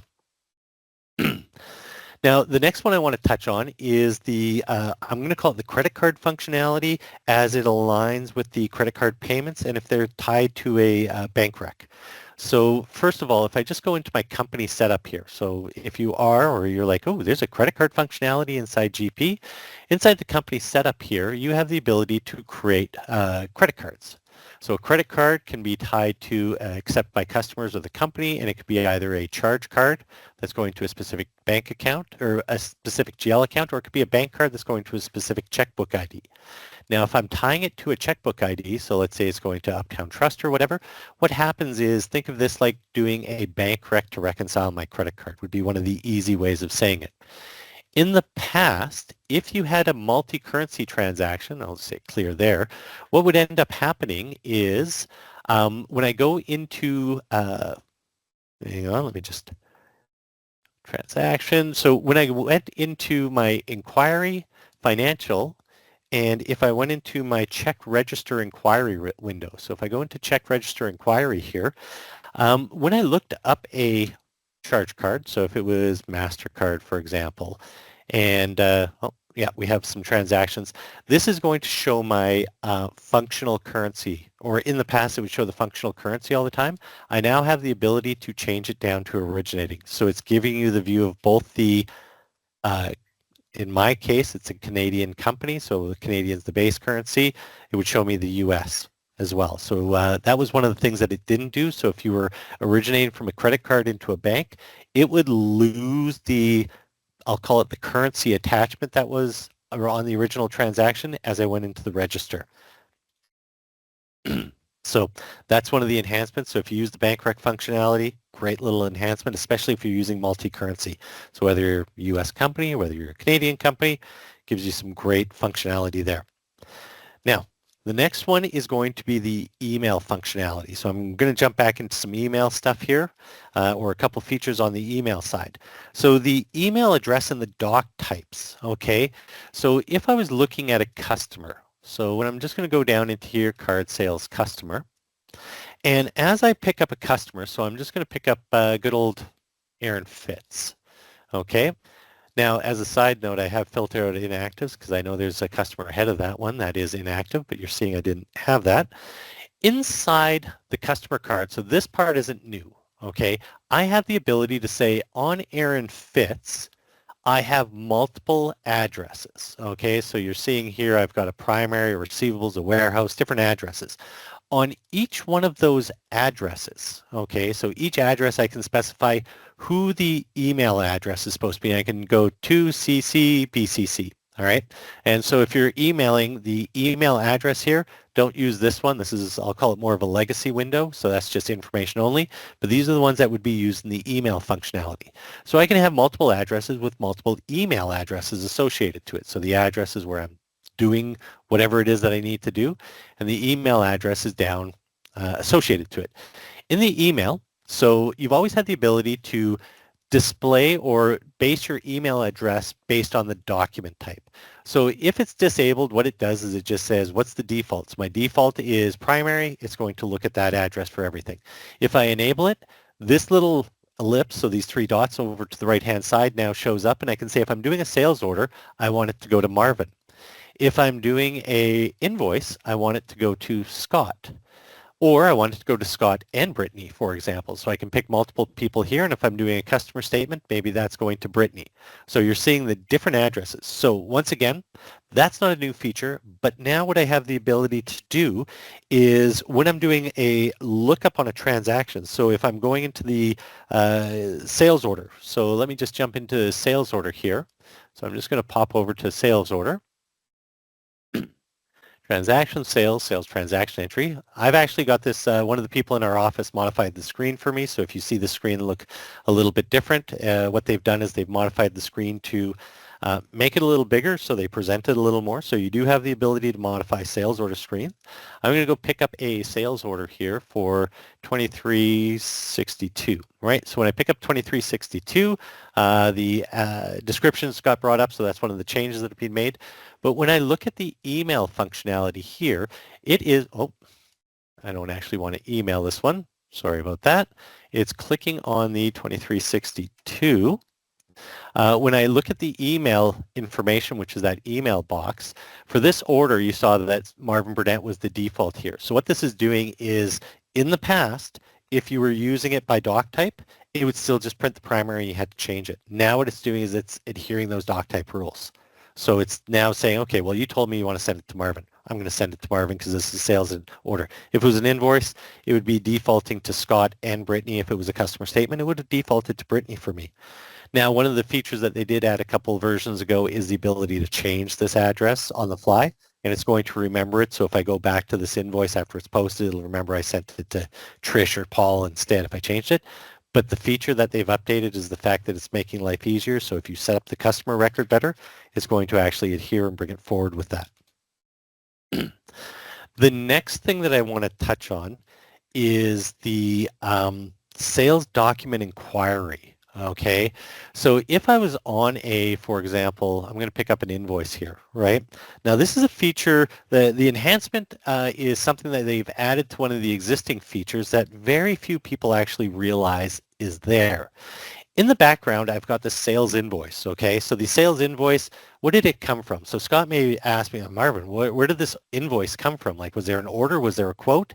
now, the next one I want to touch on is the, I'm going to call it the credit card functionality as it aligns with the credit card payments and if they're tied to a bank rec. So first of all, if I just go into my company setup here, so if you are or you're like, oh, there's a credit card functionality inside GP, inside the company setup here, you have the ability to create credit cards. So a credit card can be tied to accept by customers of the company, and it could be either a charge card that's going to a specific bank account or a specific GL account, or it could be a bank card that's going to a specific checkbook ID. Now, if I'm tying it to a checkbook ID, so let's say it's going to Uptown Trust or whatever, what happens is think of this like doing a bank rec to reconcile my credit card would be one of the easy ways of saying it. In the past, if you had a multi-currency transaction, I'll say clear there, what would end up happening is when I go into, hang on, let me just, transaction. So when I went into my inquiry financial, and if I went into my check register inquiry window, so if I go into check register inquiry here, when I looked up a charge card, so if it was MasterCard, for example, and oh, yeah, we have some transactions. This is going to show my functional currency, or in the past it would show the functional currency all the time. I now have the ability to change it down to originating. So it's giving you the view of both the, in my case, it's a Canadian company, so the Canadian's the base currency. It would show me the US as well. So that was one of the things that it didn't do. So if you were originating from a credit card into a bank, it would lose the, I'll call it the currency attachment that was on the original transaction as I went into the register. So that's one of the enhancements. So if you use the bank rec functionality, great little enhancement, especially if you're using multi-currency. So whether you're a US company or whether you're a Canadian company, gives you some great functionality there. Now, the next one is going to be the email functionality. So I'm going to jump back into some email stuff here, or a couple features on the email side. So the email address and the doc types, okay? So if I was looking at a customer, so when I'm just going to go down into here, card sales customer, and as I pick up a customer, so I'm just going to pick up good old Aaron Fitz, okay? Now, as a side note, I have filtered out inactives because I know there's a customer ahead of that one that is inactive, but you're seeing I didn't have that. Inside the customer card, so this part isn't new, okay? I have the ability to say on Aaron Fitz, I have multiple addresses, okay? So you're seeing here I've got a primary, a receivables, a warehouse, different addresses. On each one of those addresses, okay, so each address I can specify who the email address is supposed to be. I can go to CC, BCC, all right? And so if you're emailing the email address here, don't use this one. This is, I'll call it more of a legacy window, so that's just information only. But these are the ones that would be used in the email functionality. So I can have multiple addresses with multiple email addresses associated to it. So the address is where I'm doing whatever it is that I need to do, and the email address is down associated to it. In the email, so you've always had the ability to display or base your email address based on the document type. So if it's disabled, what it does is it just says, what's the default? So my default is primary. It's going to look at that address for everything. If I enable it, this little ellipse, so these three dots over to the right-hand side now shows up, and I can say if I'm doing a sales order, I want it to go to Marvin. If I'm doing a invoice, I want it to go to Scott. Or I want it to go to Scott and Brittany, for example. So I can pick multiple people here, and if I'm doing a customer statement, maybe that's going to Brittany. So you're seeing the different addresses. So once again, that's not a new feature, but now what I have the ability to do is when I'm doing a lookup on a transaction, so if I'm going into the sales order, so let me just jump into sales order here. So I'm just going to pop over to sales order. Transaction, sales, sales transaction entry. I've actually got this, one of the people in our office modified the screen for me. So if you see the screen look a little bit different, what they've done is they've modified the screen to make it a little bigger so they present it a little more. So you do have the ability to modify sales order screen. I'm going to go pick up a sales order here for 2362, right? So when I pick up 2362, the descriptions got brought up, so that's one of the changes that have been made. But when I look at the email functionality here, it is, oh, I don't actually want to email this one. Sorry about that. It's clicking on the 2362. When I look at the email information, which is that email box, for this order, you saw that Marvin Burnett was the default here. So what this is doing is, in the past, if you were using it by doc type, it would still just print the primary and you had to change it. Now what it's doing is it's adhering those doc type rules. So it's now saying, okay, well, you told me you want to send it to Marvin. I'm going to send it to Marvin because this is sales in order. If it was an invoice, it would be defaulting to Scott and Brittany. If it was a customer statement, it would have defaulted to Brittany for me. Now, one of the features that they did add a couple of versions ago is the ability to change this address on the fly, and it's going to remember it. So if I go back to this invoice after it's posted, it'll remember I sent it to Trish or Paul instead if I changed it. But the feature that they've updated is the fact that it's making life easier. So if you set up the customer record better, it's going to actually adhere and bring it forward with that. The next thing that I want to touch on is the sales document inquiry. Okay, so if I was on a, for example, I'm going to pick up an invoice here, right? Now this is a feature, the enhancement is something that they've added to one of the existing features that very few people actually realize is there. In the background, I've got the sales invoice, okay? So the sales invoice, what did it come from? So Scott may ask me, Marvin, where did this invoice come from? Like, was there an order? Was there a quote?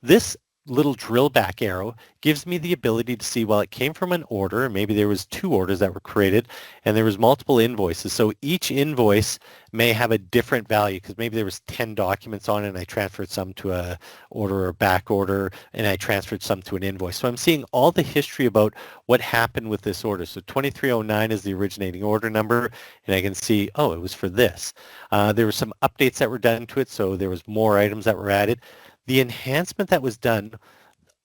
This little drill back arrow gives me the ability to see, well, it came from an order, and maybe there was 2 orders that were created, and there was multiple invoices. So each invoice may have a different value because maybe there was 10 documents on it, and I transferred some to a order or back order, and I transferred some to an invoice. So I'm seeing all the history about what happened with this order. So 2309 is the originating order number, and I can see, oh, it was for this. There were some updates that were done to it, so there was more items that were added. The enhancement that was done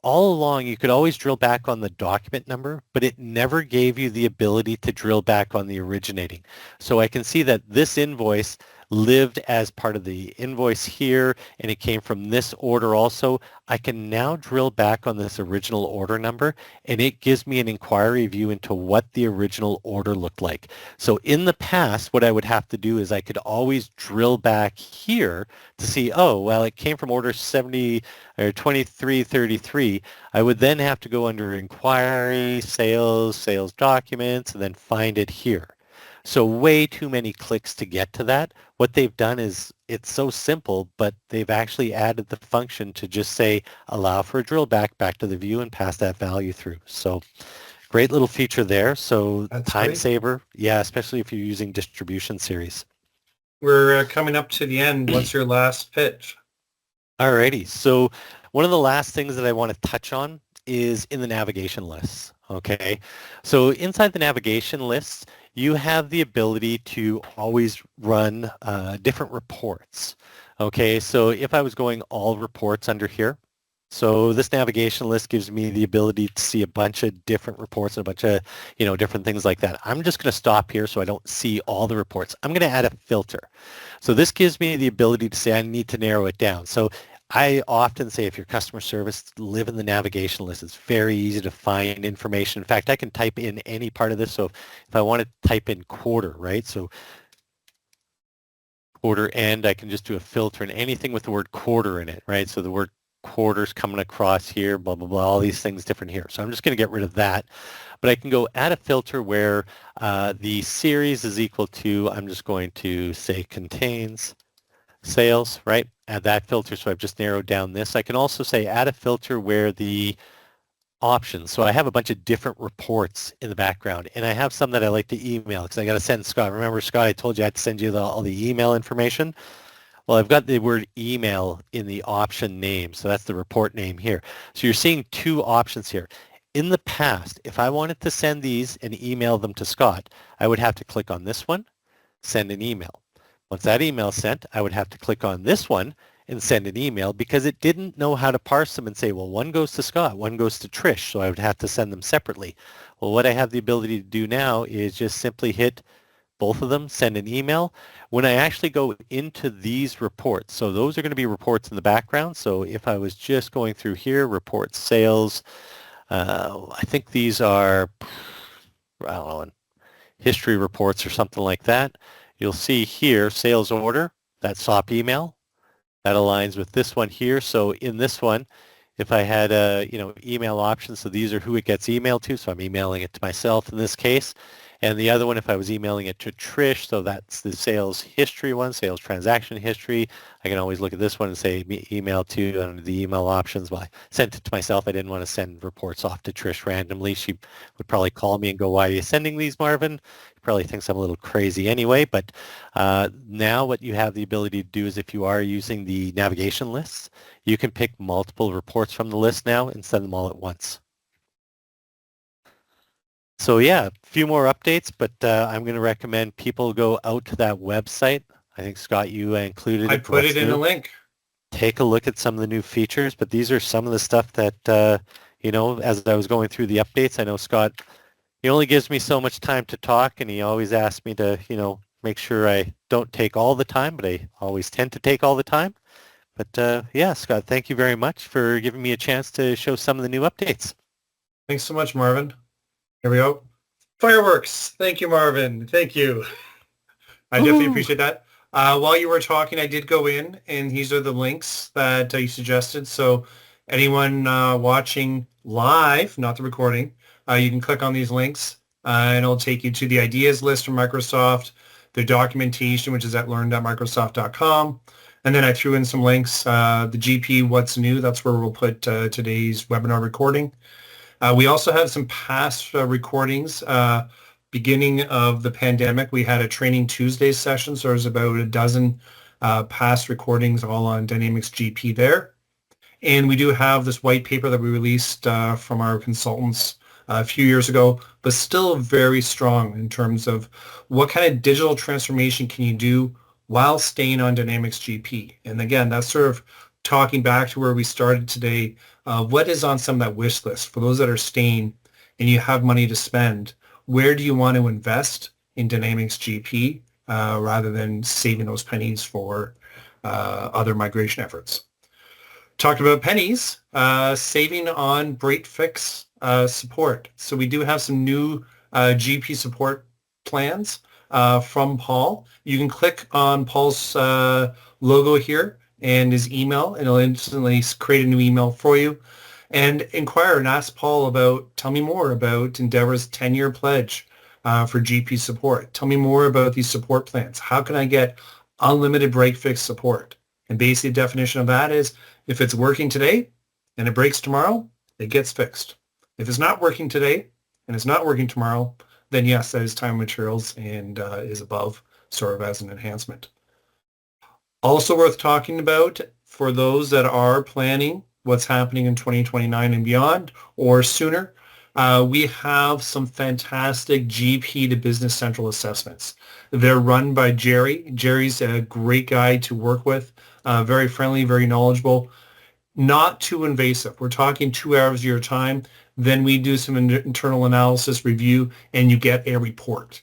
all along, you could always drill back on the document number, but it never gave you the ability to drill back on the originating. So I can see that this invoice lived as part of the invoice here, and it came from this order also. I can now drill back on this original order number, and it gives me an inquiry view into what the original order looked like. So in the past, what I would have to do is I could always drill back here to see, oh, well, it came from order 70 or 2333. I would then have to go under inquiry, sales, sales documents, and then find it here. So way too many clicks to get to that. What they've done is it's so simple, but they've actually added the function to just say, allow for a drill back to the view and pass that value through. So great little feature there. So That's time great. saver. Yeah, especially if you're using distribution series. We're coming up to the end. What's your last pitch? Alrighty. So one of the last things that I want to touch on is in the navigation lists. Okay. So inside the navigation lists, you have the ability to always run different reports. Okay. So if I was going all reports under here, so this navigation list gives me the ability to see a bunch of different reports and a bunch of, different things like that. I'm just going to stop here so I don't see all the reports. I'm going to add a filter. So this gives me the ability to say I need to narrow it down. So I often say if you're customer service, live in the navigation list. It's very easy to find information. In fact, I can type in any part of this. So if I want to type in quarter, right? So quarter end, I can just do a filter and anything with the word quarter in it, right? So the word quarters coming across here, blah, blah, blah, all these things different here. So I'm just going to get rid of that. But I can go add a filter where the series is equal to, I'm just going to say contains sales, right? Add that filter. So I've just narrowed down this. I can also say add a filter where the options. So I have a bunch of different reports in the background, and I have some that I like to email because I got to send Scott. Remember, Scott, I told you I had to send you all the email information. Well, I've got the word email in the option name, so that's the report name here. So you're seeing two options here. In the past, if I wanted to send these and email them to Scott, I would have to click on this one, send an email. Once that email is sent, I would have to click on this one and send an email because it didn't know how to parse them and say, well, one goes to Scott, one goes to Trish, so I would have to send them separately. Well, what I have the ability to do now is just simply hit both of them, send an email. When I actually go into these reports, so those are going to be reports in the background. So if I was just going through here, report sales, I think these are, I don't know, history reports or something like that. You'll see here, sales order, that SOP email. That aligns with this one here. So in this one, if I had a, email option, so these are who it gets emailed to. So I'm emailing it to myself in this case. And the other one, if I was emailing it to Trish, so that's the sales history one, sales transaction history. I can always look at this one and say email to under the email options. Well, I sent it to myself. I didn't want to send reports off to Trish randomly. She would probably call me and go, why are you sending these, Marvin? She probably thinks I'm a little crazy anyway. But now what you have the ability to do is if you are using the navigation lists, you can pick multiple reports from the list now and send them all at once. So yeah, a few more updates, but I'm going to recommend people go out to that website. I think, Scott, you included it. I put it in the link. Take a look at some of the new features, but these are some of the stuff that, as I was going through the updates, I know Scott, he only gives me so much time to talk, and he always asks me to, make sure I don't take all the time, but I always tend to take all the time. But yeah, Scott, thank you very much for giving me a chance to show some of the new updates. Thanks so much, Marvin. Here we go. Fireworks. Thank you, Marvin. Thank you. I definitely appreciate that. While you were talking, I did go in, and these are the links that you suggested. So anyone watching live, not the recording, you can click on these links, and it'll take you to the ideas list from Microsoft, the documentation, which is at learn.microsoft.com. And then I threw in some links, the GP What's New. That's where we'll put today's webinar recording. We also have some past recordings. Beginning of the pandemic, we had a Training Tuesday session, so there's about a dozen past recordings all on Dynamics GP there. And we do have this white paper that we released from our consultants a few years ago, but still very strong in terms of what kind of digital transformation can you do while staying on Dynamics GP. And again, that's sort of talking back to where we started today. What is on some of that wish list for those that are staying and you have money to spend? Where do you want to invest in Dynamics GP rather than saving those pennies for other migration efforts? Talked about pennies, saving on break-fix support. So we do have some new GP support plans from Paul. You can click on Paul's logo here and his email, and it'll instantly create a new email for you. And inquire and ask Paul about, tell me more about Endeavor's 10-year pledge for GP support. Tell me more about these support plans. How can I get unlimited break-fix support? And basically the definition of that is if it's working today and it breaks tomorrow, it gets fixed. If it's not working today and it's not working tomorrow, then yes, that is time and materials and is above sort of as an enhancement. Also worth talking about for those that are planning what's happening in 2029 and beyond or sooner, we have some fantastic GP to Business Central assessments. They're run by Jerry. Jerry's a great guy to work with, very friendly, very knowledgeable, not too invasive. We're talking 2 hours of your time. Then we do some internal analysis review and you get a report.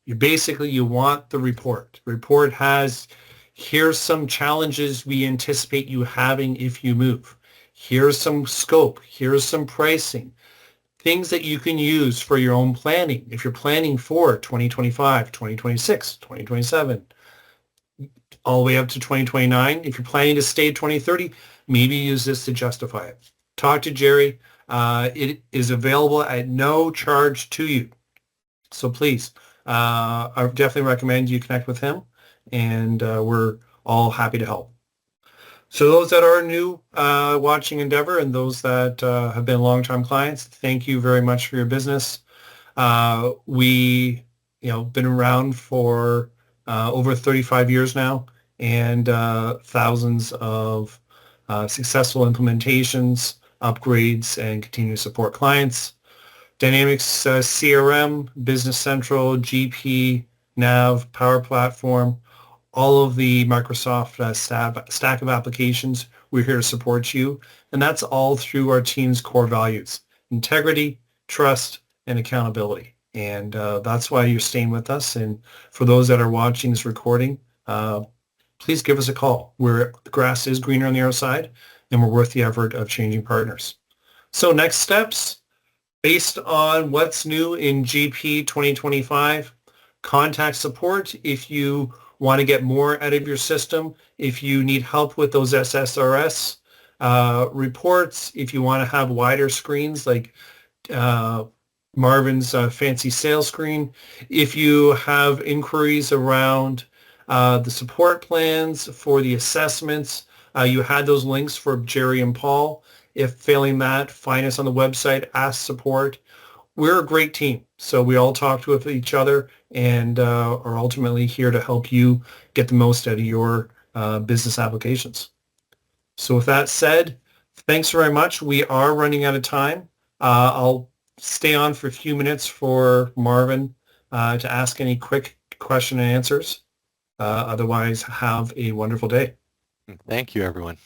You want the report. The report has, here's some challenges we anticipate you having if you move. Here's some scope. Here's some pricing. Things that you can use for your own planning. If you're planning for 2025, 2026, 2027, all the way up to 2029. If you're planning to stay at 2030, maybe use this to justify it. Talk to Jerry. It is available at no charge to you. So please, I definitely recommend you connect with him. And we're all happy to help. So those that are new watching Endeavor and those that have been long-time clients, thank you very much for your business. We, been around for over 35 years now, and thousands of successful implementations, upgrades, and continue to support clients. Dynamics CRM, Business Central, GP, Nav, Power Platform, all of the Microsoft stack of applications. We're here to support you. And that's all through our team's core values: integrity, trust, and accountability. And that's why you're staying with us. And for those that are watching this recording, please give us a call. The grass is greener on the other side, and we're worth the effort of changing partners. So next steps, based on what's new in GP 2025, contact support if you want to get more out of your system, if you need help with those SSRS reports, if you want to have wider screens like Marvin's fancy sales screen, if you have inquiries around the support plans for the assessments, you had those links for Jerry and Paul. If failing that, find us on the website, ask support. We're a great team, so we all talk with each other and are ultimately here to help you get the most out of your business applications. So with that said, thanks very much. We are running out of time. I'll stay on for a few minutes for Marvin to ask any quick question and answers. Otherwise, have a wonderful day. Thank you, everyone.